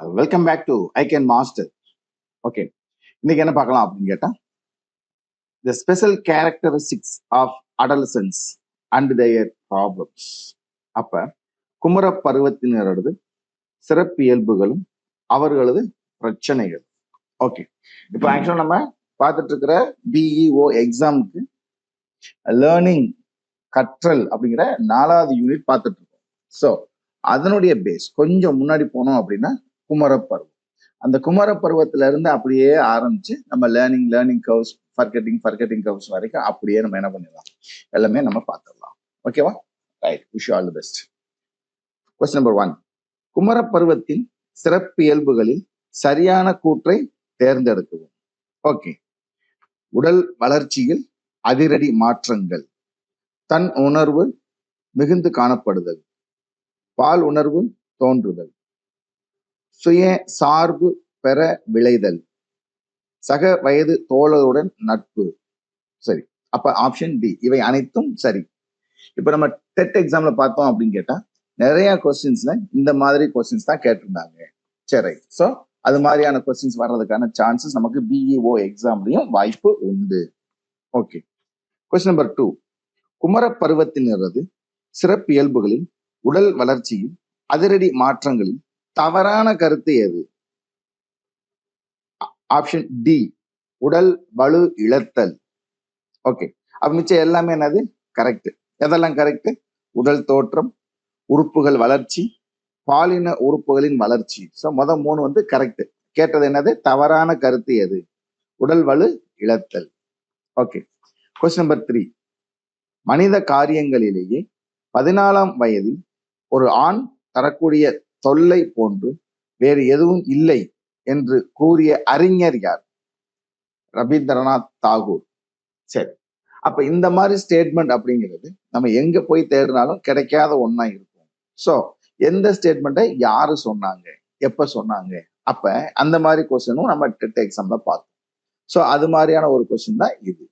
Welcome back to I can master. Okay, இன்னைக்கு என்ன பார்க்கலாம் அப்படின்னு கேட்டா, the special characteristics of adolescence and their problems. அப்ப குமர பருவத்தினரது சிறப்பியல்புகளும் அவர்களது பிரச்சனைகள். ஓகே, இப்போ ஆக்சுவலா நம்ம பார்த்துட்டு இருக்கிற பிஇஓ எக்ஸாமுக்கு லேர்னிங் கற்றல் அப்படிங்கிற 4வது யூனிட் பார்த்துட்டு இருக்கோம். ஸோ அதனுடைய பேஸ் கொஞ்சம் முன்னாடி போனோம் அப்படின்னா குமர பருவம். அந்த குமர பருவத்துல இருந்து அப்படியே ஆரம்பிச்சு நம்ம லேர்னிங் கர்வ்ஸ், ஃபர்கெட்டிங் கர்வ்ஸ் வரைக்கும் அப்படியே நம்ம என்ன பண்ணிடலாம், எல்லாமே நம்ம பார்த்துடலாம். ஓகேவா? Right, wish all the best. Question number 1, குமர பருவத்தின் சிறப்பியல்புகளில் சரியான கூற்றை தேர்ந்தெடுக்கவும். ஓகே, உடல் வளர்ச்சியில் அதிரடி மாற்றங்கள், தன் உணர்வு மிகுந்து காணப்படுதல், பால் உணர்வு தோன்றுதல், சுய சார்பு பெற விளைதல், சக வயது தோழருடன் நட்பு. சரி, அப்ப ஆப்ஷன் டி இவை அனைத்தும் சரி. இப்ப நம்ம டெட் எக்ஸாம்ல பார்த்தோம் அப்படின்னு கேட்டா நிறைய கொஸ்டின்ஸ்ல இந்த மாதிரி கொஸ்டின்ஸ் தான் கேட்டிருந்தாங்க. சரி, ஸோ அது மாதிரியான கொஸ்டின்ஸ் வர்றதுக்கான சான்சஸ் நமக்கு பிஇஓ எக்ஸாம்லயும் வாய்ப்பு உண்டு. ஓகே, கொஸ்டின் நம்பர் 2, குமர பருவத்தினரது சிறப்பியல்புகளில் உடல் வளர்ச்சியில் அதிரடி மாற்றங்களில் தவறான கருத்து எது? ஆப்ஷன் டி, உடல் வலு இழத்தல். ஓகே, அப்ப மிச்சம் எல்லாமே என்னது? கரெக்ட். எதெல்லாம் கரெக்ட்? உடல் தோற்றம், உறுப்புகள் வளர்ச்சி, பாலின உறுப்புகளின் வளர்ச்சி. ஸோ மொதல் 3 வந்து கரெக்ட். கேட்டது என்னது? தவறான கருத்து எது? உடல் வலு இழத்தல். ஓகே, கொஸ்டின் நம்பர் 3, மனித காரியங்களிலேயே 14ஆம் வயதில் ஒரு ஆண் தரக்கூடிய தொல்லை போன்று வேறு எதுவும் இல்லை என்று கூறிய அறிஞர் யார்? ரவீந்திரநாத் தாகூர். சரி, அப்ப இந்த மாதிரி ஸ்டேட்மெண்ட் அப்படிங்கிறது நம்ம எங்க போய் தேடினாலும் கிடைக்காத ஒண்ணா இருக்கும். ஸோ எந்த ஸ்டேட்மெண்ட்டை யாரு சொன்னாங்க, எப்ப சொன்னாங்க? அப்ப அந்த மாதிரி கொஸ்டினும் நம்ம டெட் எக்ஸாம்ல பார்த்தோம். ஸோ அது மாதிரியான ஒரு கொஸ்டின் தான் இது.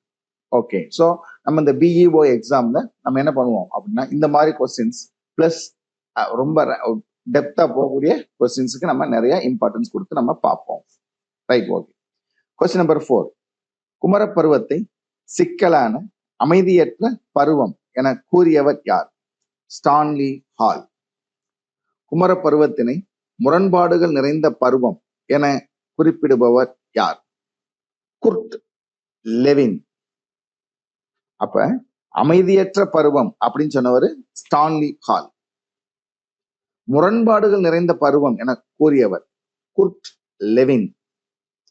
ஓகே, ஸோ நம்ம இந்த பிஇஓ எக்ஸாம்ல நம்ம என்ன பண்ணுவோம் அப்படின்னா இந்த மாதிரி கொஸ்டின்ஸ் பிளஸ் ரொம்ப டெப்தா போகக்கூடிய கொஸ்டின்ஸுக்கு நம்ம நிறைய இம்பார்ட்டன்ஸ் கொடுத்து நம்ம பார்ப்போம். Right, okay. கொஸ்டின் நம்பர் 4, குமர பருவத்தை சிக்கலான அமைதியற்ற பருவம் என கூறியவர் யார்? Stanley hall. குமர பருவத்தினை முரண்பாடுகள் நிறைந்த பருவம் என குறிப்பிடுபவர் யார்? குர்ட் லெவின். அப்ப அமைதியற்ற பருவம் அப்படின்னு சொன்னவர் ஸ்டான்லி ஹால். முரண்பாடுகள் நிறைந்த பருவம் என கூறியவர் குர்ட் லெவின்.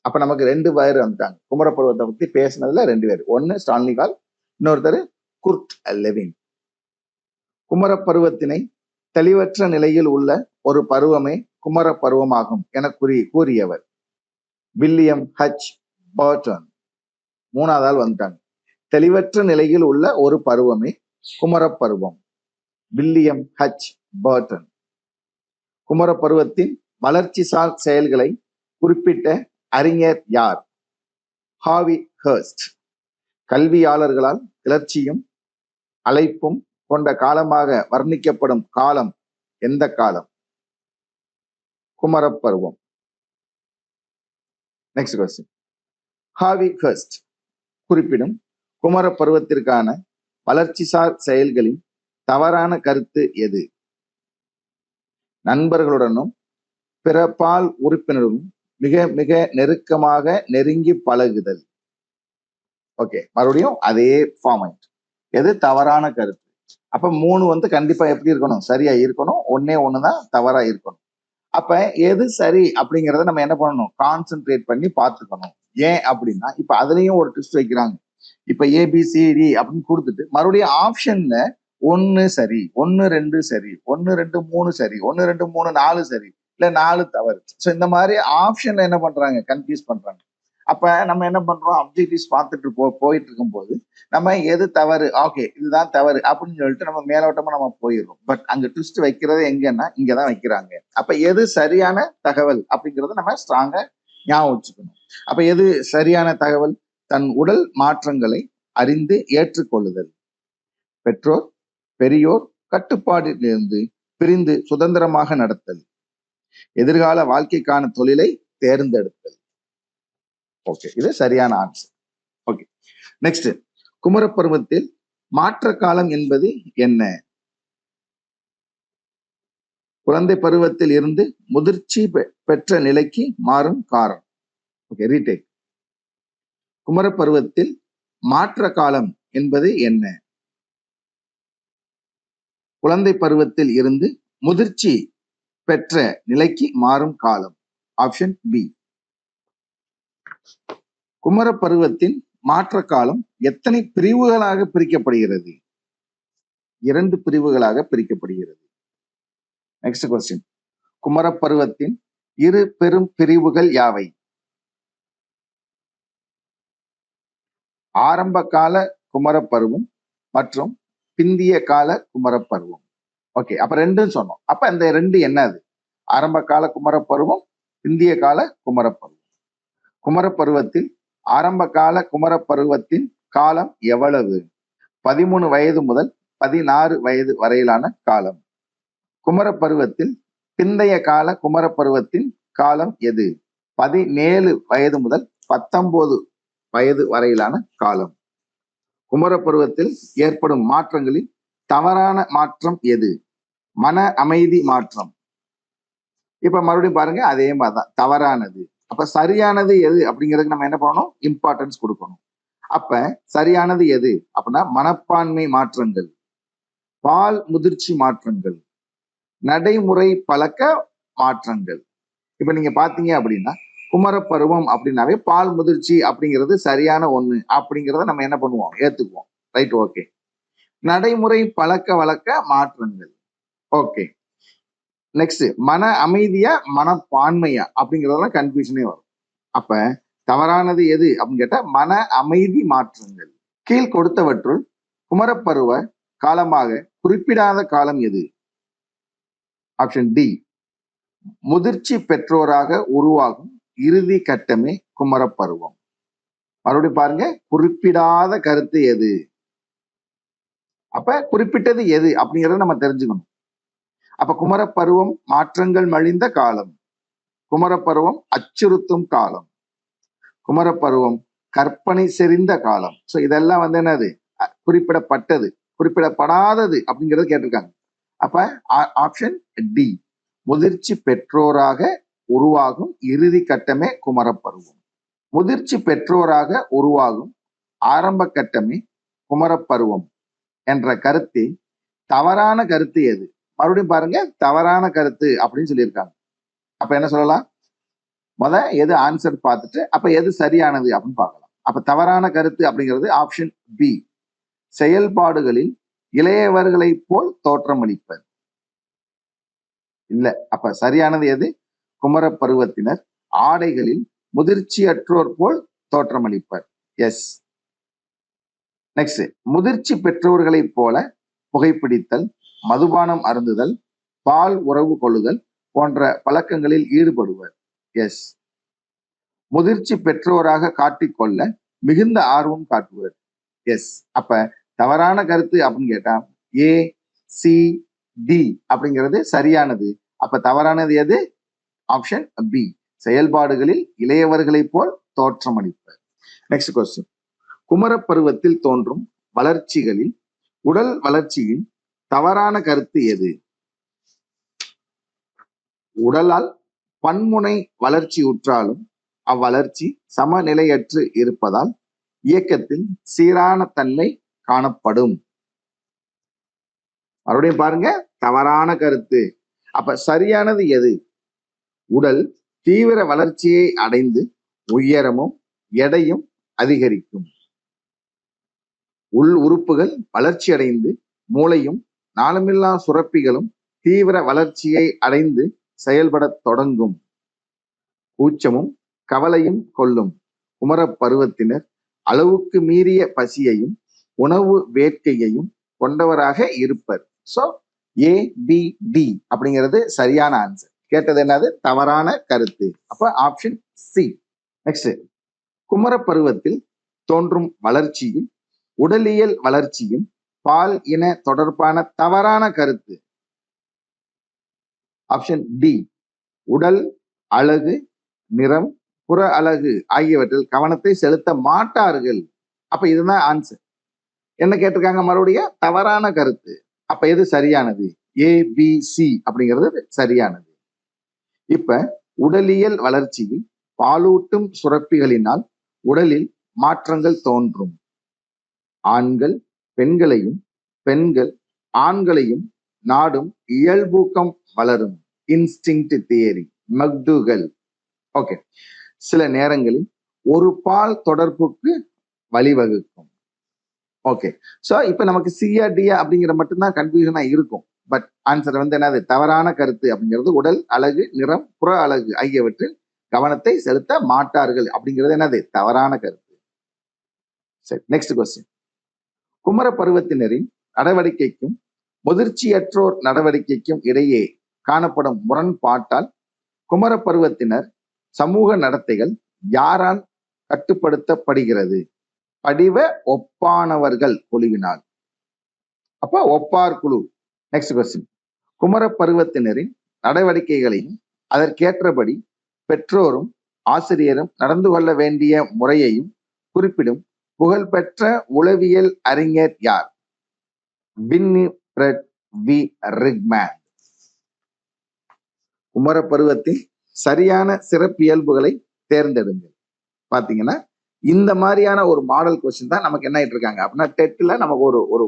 அப்ப நமக்கு 2 பேர் வந்துட்டாங்க. குமர பருவத்தை பத்தி பேசினதுல 2 பேர். ஒன்னு ஸ்டான்லி ஹால், இன்னொருத்தர் குர்ட் லெவின். குமர பருவத்தினை தெளிவற்ற நிலையில் உள்ள ஒரு பருவமே குமர பருவமாகும் என கூறியவர் வில்லியம் ஹச் பர்டன். 3வது ஆள் வந்துட்டாங்க. தெளிவற்ற நிலையில் உள்ள ஒரு பருவமே குமர பருவம், வில்லியம் ஹச் பர்டன். குமர பருவத்தின் வளர்ச்சி சார் செயல்களை குறிப்பிட்ட அறிஞர் யார்? ஹாவி ஹர்ஸ்ட். கல்வியாளர்களால் கிளர்ச்சியும் அழைப்பும் கொண்ட காலமாக வர்ணிக்கப்படும் காலம் எந்த காலம்? குமர பருவம். நெக்ஸ்ட் கொஸ்டின், ஹாவி ஹர்ஸ்ட் குறிப்பிடும் குமர பருவத்திற்கான வளர்ச்சிசார் செயல்களின் தவறான கருத்து எது? நண்பர்களுடனும் பிற பால் உறுப்பினரும் மிக மிக நெருக்கமாக நெருங்கி பழகுதல். ஓகே, மறுபடியும் அதே ஃபார்மேட். எது தவறான கருத்து? அப்ப 3 வந்து கண்டிப்பா எப்படி இருக்கணும்? சரியா இருக்கணும். ஒண்ணுதான் தவறா இருக்கணும். அப்ப எது சரி அப்படிங்கிறத நம்ம என்ன பண்ணணும்? கான்சென்ட்ரேட் பண்ணி பார்த்துக்கணும். ஏன் அப்படின்னா இப்ப அதுலயும் ஒரு ட்விஸ்ட் வைக்கிறாங்க. இப்ப ஏபிசிடி அப்படின்னு கொடுத்துட்டு மறுபடியும் ஆப்ஷன்ல 1 சரி, 1 2 சரி, 1 2 3 சரி, 1 2 3 4 சரி, இல்ல 4 தவறு. ஸோ இந்த மாதிரி ஆப்ஷன்ல என்ன பண்றாங்க? கன்ஃபியூஸ் பண்றாங்க. அப்ப நம்ம என்ன பண்றோம்? அப்ஜெக்டிவ்ஸ் பார்த்துட்டு போயிட்டு இருக்கும் போது நம்ம எது தவறு, ஓகே இதுதான் தவறு அப்படின்னு சொல்லிட்டு நம்ம மேலோட்டமா நம்ம போயிடுறோம். பட் அங்க ட்விஸ்ட் வைக்கிறது எங்கன்னா இங்கதான் வைக்கிறாங்க. அப்ப எது சரியான தகவல் அப்படிங்கறத நம்ம ஸ்ட்ராங்கா ஞாபகம் வச்சுக்கணும். அப்ப எது சரியான தகவல்? தன் உடல் மாற்றங்களை அறிந்து ஏற்றுக்கொள்ளுதல், பெற்றோர் பெரியோர் கட்டுப்பாட்டிலிருந்து பிரிந்து சுதந்திரமாக நடத்தல், எதிர்கால வாழ்க்கைக்கான தொழிலை தேர்ந்தெடுத்தல். ஓகே, இது சரியான ஆன்சர். ஓகே, நெக்ஸ்ட், குமரப்பருவத்தில் மாற்ற காலம் என்பது என்ன? குழந்தை பருவத்தில் இருந்து முதிர்ச்சி பெற்ற நிலைக்கு மாறும் காலம். Okay, retake. குமரப்பருவத்தில் மாற்ற காலம் என்பது என்ன? குழந்தை பருவத்தில் இருந்து முதிர்ச்சி பெற்ற நிலைக்கு மாறும் காலம். Option B. குமரப்பருவத்தின் மாற்ற காலம் எத்தனை பிரிவுகளாக பிரிக்கப்படுகிறது? 2 பிரிவுகளாக பிரிக்கப்படுகிறது. நெக்ஸ்ட் கொஸ்டின், குமரப்பருவத்தின் இரு பெரும் பிரிவுகள் யாவை? ஆரம்ப கால குமரப்பருவம் மற்றும் பிந்திய கால குமரப்பருவம். ஓகே, அப்ப ரெண்டும் சொன்னோம். அப்ப இந்த ரெண்டு என்னது? ஆரம்ப கால குமரப்பருவம், பிந்திய கால குமரப்பருவம். குமரப்பருவத்தில் ஆரம்ப கால குமரப்பருவத்தின் காலம் எவ்வளவு? 13 வயது முதல் 16 வயது வரையிலான காலம். குமரப்பருவத்தில் பிந்தைய கால குமரப்பருவத்தின் காலம் எது? 17 வயது முதல் 19 வயது வரையிலான காலம். குமரப்பருவத்தில் ஏற்படும் மாற்றங்களில் தவறான மாற்றம் எது? மன அமைதி மாற்றம். இப்ப மறுபடியும் பாருங்க, அதே மாதிரிதான் தவறானது. அப்ப சரியானது எது அப்படிங்கிறதுக்கு நம்ம என்ன பண்ணணும்? இம்பார்ட்டன்ஸ் கொடுக்கணும். அப்ப சரியானது எது அப்படின்னா மனப்பான்மை மாற்றங்கள், பால் முதிர்ச்சி மாற்றங்கள், நடைமுறை பழக்க மாற்றங்கள். இப்ப நீங்க பாத்தீங்க அப்படின்னா குமரப்பருவம் அப்படின்னாவே பால் முதிர்ச்சி அப்படிங்கிறது சரியான ஒண்ணு அப்படிங்கிறத நம்ம என்ன பண்ணுவோம்? ஏத்துக்குவோம். Right, okay. நடைமுறை பழக்க வழக்க மாற்றங்கள். ஓகே, நெக்ஸ்ட், மன அமைதியா மனப்பான்மையா அப்படிங்கிறதெல்லாம் கன்ஃபியூஷனே வரும். அப்ப தவறானது எது அப்படின்னு கேட்டா மன அமைதி மாற்றங்கள். கீழ் கொடுத்தவற்றுள் குமரப்பருவ காலமாக குறிப்பிடாத காலம் எது? Option D. முதிர்ச்சி பெற்றோராக உருவாகும் இறுதி கட்டமே குமரப்பருவம். மறுபடியும் பாருங்க, குறிப்பிடாத கருத்து எது? அப்ப குறிப்பிட்டது எது அப்படிங்கறத நம்ம தெரிஞ்சுக்கணும். அப்ப குமரப்பருவம் மாற்றங்கள் மலிந்த காலம், குமரப்பருவம் அச்சுறுத்தும் காலம், குமரப்பருவம் கற்பனை செறிந்த காலம். சோ இதெல்லாம் என்னது? குறிப்பிடப்பட்டது. குறிப்பிடப்படாதது அப்படிங்கறது கேட்டிருக்காங்க. அப்ப ஆப்ஷன் டி, முதிர்ச்சி பெற்றோராக உருவாகும் இறுதி கட்டமே குமரப்பருவம். முதிர்ச்சி பெற்றோராக உருவாகும் ஆரம்ப கட்டமே குமரப்பருவம் என்ற கருத்து தவறான கருத்து எது? மறுபடியும் பாருங்க, தவறான கருத்து அப்படின்னு சொல்லியிருக்காங்க. அப்ப என்ன சொல்லலாம்? எது ஆன்சர் பார்த்துட்டு அப்ப எது சரியானது அப்படின்னு பார்க்கலாம். அப்ப தவறான கருத்து அப்படிங்கிறது ஆப்ஷன் பி, செயல்பாடுகளில் இளையவர்களை போல் தோற்றமளிப்பர். இல்ல, அப்ப சரியானது எது? குமரப்பருவத்தினர் ஆடைகளில் முதிர்ச்சியற்றோர் போல் தோற்றமளிப்பர். எஸ். நெக்ஸ்ட், முதிர்ச்சி பெற்றோர்களைப் போல புகைப்பிடித்தல், மதுபானம் அருந்துதல், பால் உறவு கொள்ளுதல் போன்ற பழக்கங்களில் ஈடுபடுவர். எஸ். முதிர்ச்சி பெற்றோராக காட்டிக்கொள்ள மிகுந்த ஆர்வம் காட்டுவர். எஸ். அப்ப தவறான கருத்து அப்படின்னு கேட்டா ஏ, சி, டி அப்படிங்கிறது சரியானது. அப்ப தவறானது எது? ஆப்ஷன் பி, செயல்பாடுகளில் இளையவர்களை போல் தோற்றமளிப்பர். நெக்ஸ்ட் கொஸ்டின், குமரப்பருவத்தில் தோன்றும் வளர்ச்சிகளில் உடல் வளர்ச்சியின் தவறான கருத்து எது? உடலால் பன்முனை வளர்ச்சி உற்றாலும் அவ்வளர்ச்சி சமநிலையற்று இருப்பதால் இயக்கத்தில் சீரான தன்மை காணப்படும். மறுபடியும் பாருங்க, தவறான கருத்து. அப்ப சரியானது எது? உடல் தீவிர வளர்ச்சியை அடைந்து உயரமும் எடையும் அதிகரிக்கும். உள் உறுப்புகள் வளர்ச்சி அடைந்து மூளையும் நாளமில்லா சுரப்பிகளும் தீவிர வளர்ச்சியை அடைந்து செயல்பட தொடங்கும். கூச்சமும் கவலையும் கொள்ளும் குமரப்பருவத்தினர் அளவுக்கு மீறிய பசியையும் உணவு வேட்கையையும் கொண்டவராக இருப்பர். சோ ஏ, பி, டி அப்படிங்கிறது சரியான ஆன்சர். கேட்டது என்னது? தவறான கருத்து. அப்ப ஆப்ஷன் சி. நெக்ஸ்ட், குமரப்பருவத்தில் தோன்றும் வளர்ச்சியில் உடலியல் வளர்ச்சியும் பால் இன தொடர்பான தவறான கருத்து. ஆப்ஷன் டி, உடல் அழகு, நிறம், புற அழகு ஆகியவற்றில் கவனத்தை செலுத்த மாட்டார்கள். அப்ப இதுதான் ஆன்சர். என்ன கேட்டிருக்காங்க மறுபடியும்? தவறான கருத்து. அப்ப எது சரியானது? ABC அப்படிங்கிறது சரியானது. இப்ப உடலியல் வளர்ச்சியில் பாலூட்டும் சுரப்பிகளினால் உடலில் மாற்றங்கள் தோன்றும். ஆண்கள் பெண்களையும், பெண்கள் ஆண்களையும் நாடும் இயல்பூக்கம் வளரும். Instinct theory, McDougall. ஓகே. சில நேரங்களில் ஒரு பால் தொடர்புக்கு வழிவகுக்கும். ஓகே. சோ இப்ப நமக்கு சியா டியா அப்படிங்கிற மட்டும்தான் கன்ஃபியூஷனா இருக்கும். பட் ஆன்சர் வந்து என்னது? தவறான கருத்து அப்படிங்கிறது உடல் அழகு, நிறம், புற அழகு ஆகியவற்றில் கவனத்தை செலுத்த மாட்டார்கள் அப்படிங்கிறது என்னது? தவறான கருத்து. சரி, நெக்ஸ்ட் கொஸ்டின். குமர பருவத்தினரின் நடவடிக்கைக்கும் முதிர்ச்சியற்றோர் நடவடிக்கைக்கும் இடையே காணப்படும் முரண்பாட்டால் குமர பருவத்தினர் சமூக நடத்தைகள் யாரால் கட்டுப்படுத்தப்படுகிறது? படிவ ஒப்பானவர்கள் குழுவினால். அப்ப ஒப்பார் குழு. Next question. குமர பருவத்தினரின் நடவடிக்கைகளையும் அதற்கேற்றபடி பெற்றோரும் ஆசிரியரும் நடந்து கொள்ள வேண்டிய முறையையும் குறிப்பிடும் புகழ்பெற்ற உளவியல் அறிஞர் யார்? வின்னிஃப்ரெட் வி ரிக்மேன். குமர பருவத்தின் சரியான சிறப்பியல்புகளை தேர்ந்தெடுங்கள். பாத்தீங்கன்னா இந்த மாதிரியான ஒரு மாடல் கொஸ்டின் தான் நமக்கு என்ன ஆயிட்டு இருக்காங்க அப்படின்னா டெட்ல நமக்கு ஒரு ஒரு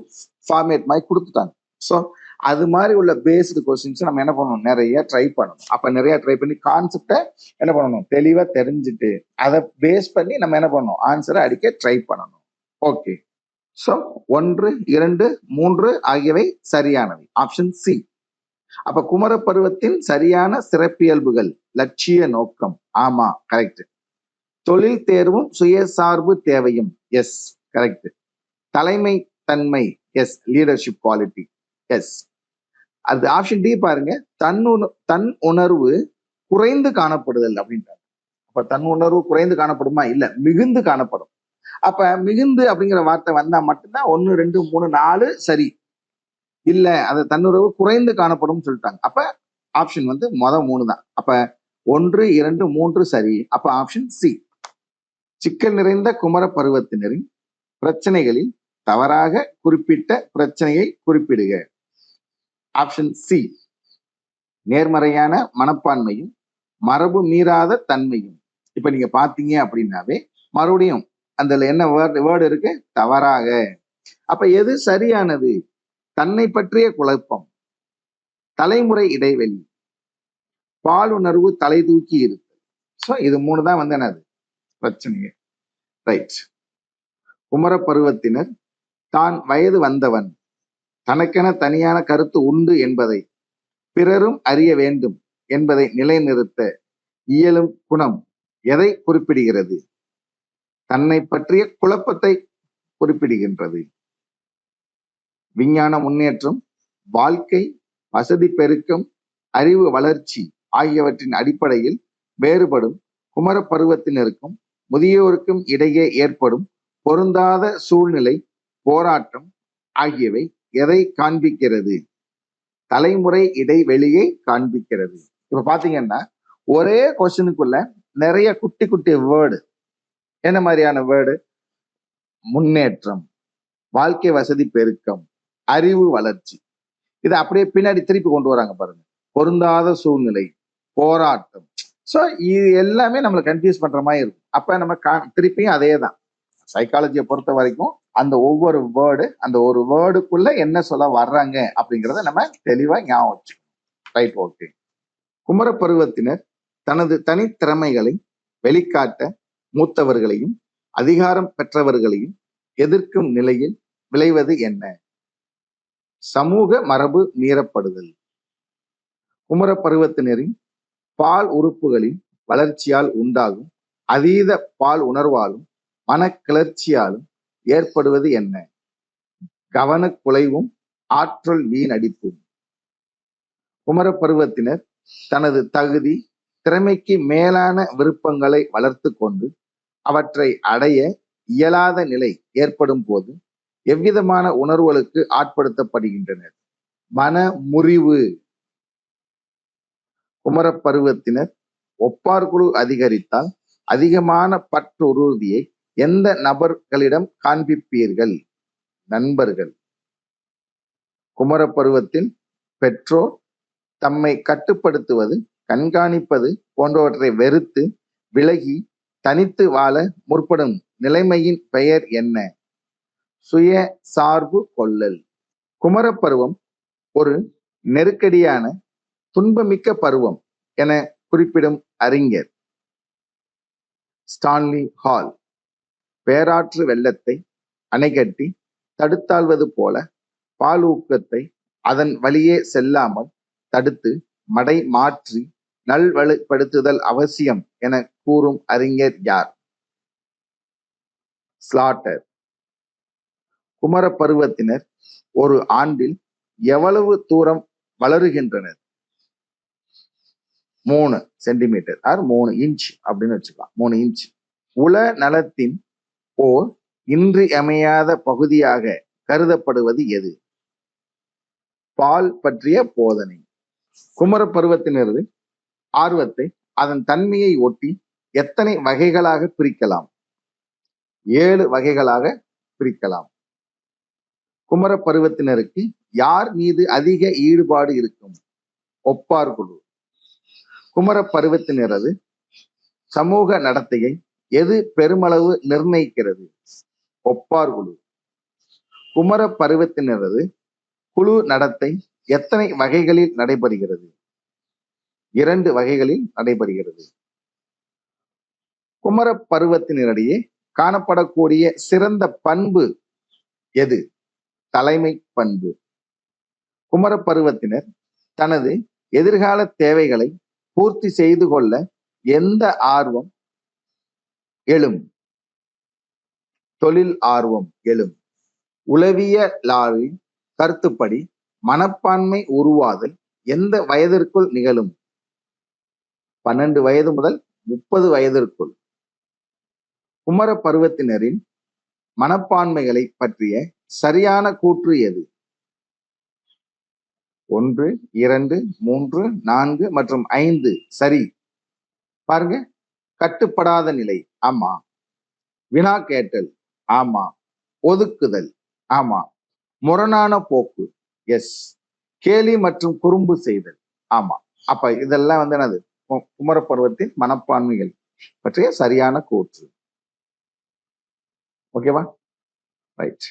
ஃபார்மேட் மாதிரி கொடுத்துட்டாங்க. ஸோ அது மாதிரி உள்ள பேஸ்டு கொஸ்டின்ஸ் நம்ம என்ன பண்ணணும்? நிறைய ட்ரை பண்ணணும். அப்ப நிறைய ட்ரை பண்ணி கான்செப்டை என்ன பண்ணணும்? தெளிவா தெரிஞ்சுட்டு அதை பேஸ் பண்ணி நம்ம என்ன பண்ணணும்? ஆன்சரை அடிக்க ட்ரை பண்ணணும். ஓகே. ஸோ 1, 2, 3 ஆகியவை சரியானவை. Option C. அப்ப குமர பருவத்தின் சரியான சிறப்பியல்புகள். லட்சிய நோக்கம். ஆமா, கரெக்ட். தொழில் தேர்வும் சுயசார்பு தேவையும். Yes, correct. தலைமை தன்மை. எஸ். Leadership quality. எஸ். அது ஆப்ஷன் டி பாருங்க. தன் உணர்வு குறைந்து காணப்படுதல் அப்படின்றாங்க. அப்ப தன் உணர்வு குறைந்து காணப்படுமா? இல்ல, மிகுந்து காணப்படும். அப்ப மிகுந்து அப்படிங்கிற வார்த்தை வந்தா மட்டும்தான் 1, 2, 3, 4 சரி. இல்ல, அது தன்னுறவு குறைந்து காணப்படும் சொல்லிட்டாங்க. அப்ப ஆப்ஷன் வந்து 3 தான். அப்ப 1, 2, 3 சரி. அப்ப ஆப்ஷன் சி. சிக்கல் நிறைந்த குமர பருவத்தினரின் பிரச்சனைகளில் தவறாக குறிப்பிட்ட பிரச்சனையை குறிப்பிடுக. Option C. நேர்மறையான மனப்பான்மையும் மரபு மீறாத தன்மையும். இப்ப நீங்க பாத்தீங்க அப்படின்னாவே மறுபடியும் அந்த என்ன வேர்டு இருக்கு? தவறாக. அப்ப எது சரியானது? தன்னை பற்றிய குழப்பம், தலைமுறை இடைவெளி, பாலுணர்வு தலை தூக்கி இருக்கு. ஸோ இது 3 தான் வந்து என்னது? பிரச்சனையே. ரைட். குமர பருவத்தினர் தான் வயது வந்தவன், தனக்கென தனியான கருத்து உண்டு என்பதை பிறரும் அறிய வேண்டும் என்பதை நிலைநிறுத்த இயலும் குணம் எதை குறிப்பிடுகிறது? தன்னை பற்றிய குழப்பத்தை குறிப்பிடுகின்றது. விஞ்ஞான முன்னேற்றம், வாழ்க்கை, வசதி பெருக்கம், அறிவு வளர்ச்சி ஆகியவற்றின் அடிப்படையில் வேறுபடும் குமர பருவத்தினருக்கும் முதியோருக்கும் இடையே ஏற்படும் பொருந்தாத சூழ்நிலை, போராட்டம் ஆகியவை எதை காண்பிக்கிறது? தலைமுறை இடைவெளியை காண்பிக்கிறது. இப்ப பாத்தீங்கன்னா ஒரே கொஸ்டினுக்குள்ள நிறைய குட்டி குட்டி வேர்டு. என்ன மாதிரியான வேர்டு? முன்னேற்றம், வாழ்க்கை வசதி பெருக்கம், அறிவு வளர்ச்சி. இதை அப்படியே பின்னாடி திருப்பி கொண்டு வராங்க பாருங்க. பொருந்தாத சூழ்நிலை, போராட்டம். ஸோ இது எல்லாமே நம்மளை கன்ஃபியூஸ் பண்ற மாதிரி இருக்கும். அப்ப நம்ம திருப்பியும் அதே தான். சைக்காலஜியை பொறுத்த வரைக்கும் அந்த ஒவ்வொரு வேர்டு, அந்த ஒரு வேர்டுக்குள்ள என்ன சொல்ல வர்றாங்க அப்படிங்கிறத நம்ம தெளிவா ஞாபகம் வச்சுக்கணும். Right, okay. குமர பருவத்தினர் தனது தனித்திறமைகளை வெளிக்காட்ட மூத்தவர்களையும் அதிகாரம் பெற்றவர்களையும் எதிர்க்கும் நிலையில் விளைவது என்ன? சமூக மரபு மீறப்படுதல். குமர பருவத்தினரின் பால் உறுப்புகளின் வளர்ச்சியால் உண்டாகும் அதீத பால் உணர்வாலும் மனக்கிளர்ச்சியாலும் ஏற்படுவது என்ன? கவனக்குலைவும் ஆற்றல் வீணடிப்பும். குமர பருவத்தினர் தனது தகுதி திறமைக்கு மேலான விருப்பங்களை வளர்த்து கொண்டு அவற்றை அடைய இயலாத நிலை ஏற்படும் போது எவ்விதமான உணர்வுகளுக்கு ஆட்படுத்தப்படுகின்றனர்? மன முறிவு. குமரப் பருவத்தினர் ஒப்பார் குழு அதிகரித்தால் அதிகமான பற்றுறுதியை எந்த நபர்களிடம் காண்பிப்பீர்கள்? நண்பர்கள். குமரப் பருவத்தில் பெற்றோர் தம்மை கட்டுப்படுத்துவது, கண்காணிப்பது போன்றவற்றை வெறுத்து விலகி தனித்து வாழ முற்படும் நிலைமையின் பெயர் என்ன? சுய சார்பு கொள்ளல். குமரப் பருவம் ஒரு நெருக்கடியான துன்பமிக்க பருவம் என குறிப்பிடும் அறிஞர் ஸ்டான்லி ஹால், பேராற்று வெள்ளத்தை அணைகட்டி தடுத்தாள்வது போல பாலூக்கத்தை அதன் வழியே செல்லாமல் தடுத்து மடை மாற்றி நல்வழிப்படுத்துதல் அவசியம் என கூறும் அறிஞர் யார்? ஸ்லாட்டர். குமரப் பருவத்தினர் ஒரு ஆண்டில் எவ்வளவு தூரம் வளருகின்றனர்? 3 சென்டிமீட்டர் ஆர் 3 இன்ச் அப்படின்னு வச்சுக்கலாம். 3 இன்ச். உல நலத்தின் ஓர் இன்றியமையாத பகுதியாக கருதப்படுவது எது? பால் பற்றிய போதனை. குமரப் பருவத்தினரது ஆர்வத்தை அதன் தன்மையை ஒட்டி எத்தனை வகைகளாக பிரிக்கலாம்? 7 வகைகளாக பிரிக்கலாம். குமரப் பருவத்தினருக்கு யார் மீது அதிக ஈடுபாடு இருக்கும்? ஒப்பார் குழு. குமரப் பருவத்தினரது சமூக நடத்தையை எது பெருமளவு நிர்ணயிக்கிறது? ஒப்பார் குழு. குமரப் பருவத்தினரது குழு நடத்தை எத்தனை வகைகளில் நடைபெறுகிறது? 2 வகைகளில் நடைபெறுகிறது. குமரப் பருவத்தினரிடையே காணப்படக்கூடிய சிறந்த பண்பு எது? தலைமை பண்பு. குமரப் பருவத்தினர் தனது எதிர்கால தேவைகளை பூர்த்தி செய்து கொள்ள எந்த ஆர்வம் எழும்? தொழில் ஆர்வம் எழும். உளவியலாளரின் கருத்துப்படி மனப்பான்மை உருவாதல் எந்த வயதிற்குள் நிகழும்? 12 வயது முதல் 30 வயதிற்குள். குமரப் பருவத்தினரின் மனப்பான்மைகளை பற்றிய சரியான கூற்று எது? 1, 2, 3, 4 மற்றும் 5 சரி. பாருங்க. கட்டுப்படாத நிலை, ஆமா. வினா கேட்டல், ஆமா. ஒதுக்குதல், ஆமா. முரணான போக்கு, எஸ். கேலி மற்றும் குறும்பு செய்தல், ஆமா. அப்ப இதெல்லாம் என்னது? குமரப் பருவத்தின் மனப்பான்மைகள் பற்றிய சரியான கூற்று. ஓகேவா? ரைட்.